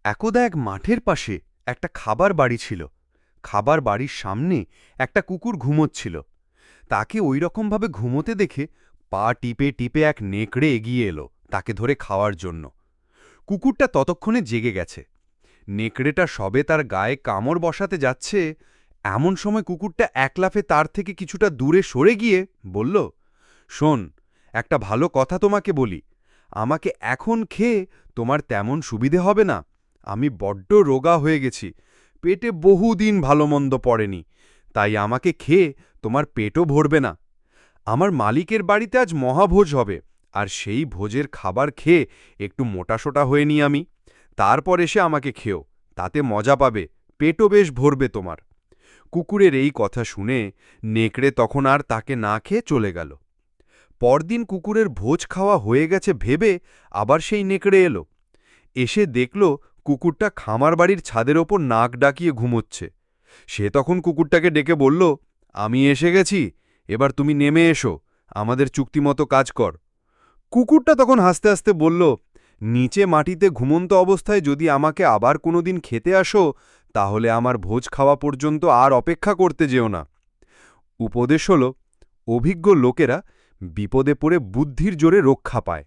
একদা এক মাঠের পাশে একটা খাবার বাড়ি ছিল। খাবার বাড়ির সামনে একটা কুকুর ঘুমোচ্ছিল। তাকে ওইরকমভাবে ঘুমোতে দেখে পা টিপে টিপে এক নেকড়ে এগিয়ে এলো তাকে ধরে খাওয়ার জন্য। কুকুরটা ততক্ষণে জেগে গেছে। নেকড়েটা সবে তার গায়ে কামড় বসাতে যাচ্ছে, এমন সময় কুকুরটা এক লাফে তার থেকে কিছুটা দূরে সরে গিয়ে বলল, শোন, একটা ভালো কথা তোমাকে বলি। আমাকে এখন খেয়ে তোমার তেমন সুবিধে হবে না। আমি বড্ড রোগা হয়ে গেছি, পেটে বহুদিন ভালো মন্দ পড়েনি, তাই আমাকে খেয়ে তোমার পেটও ভরবে না। আমার মালিকের বাড়িতে আজ মহাভোজ হবে, আর সেই ভোজের খাবার খেয়ে একটু মোটাসোটা হয়ে নি আমি। তারপর এসে আমাকে খেও, তাতে মজা পাবে, পেটও বেশ ভরবে তোমার। কুকুরের এই কথা শুনে নেকড়ে তখন আর তাকে না খেয়ে চলে গেল। পরদিন কুকুরের ভোজ খাওয়া হয়ে গেছে ভেবে আবার সেই নেকড়ে এলো। এসে দেখল কুকুরটা খামার বাড়ির ছাদের ওপর নাক ডাকিয়ে ঘুমোচ্ছে। সে তখন কুকুরটাকে ডেকে বলল, আমি এসে গেছি, এবার তুমি নেমে এসো, আমাদের চুক্তিমতো কাজ কর। কুকুরটা তখন হাসতে হাসতে বলল, নিচে মাটিতে ঘুমন্ত অবস্থায় যদি আমাকে আবার কোনোদিন খেতে আসো, তাহলে আমার ভোজ খাওয়া পর্যন্ত আর অপেক্ষা করতে যেও না। উপদেশ হল, অভিজ্ঞ লোকেরা বিপদে পড়ে বুদ্ধির জোরে রক্ষা পায়।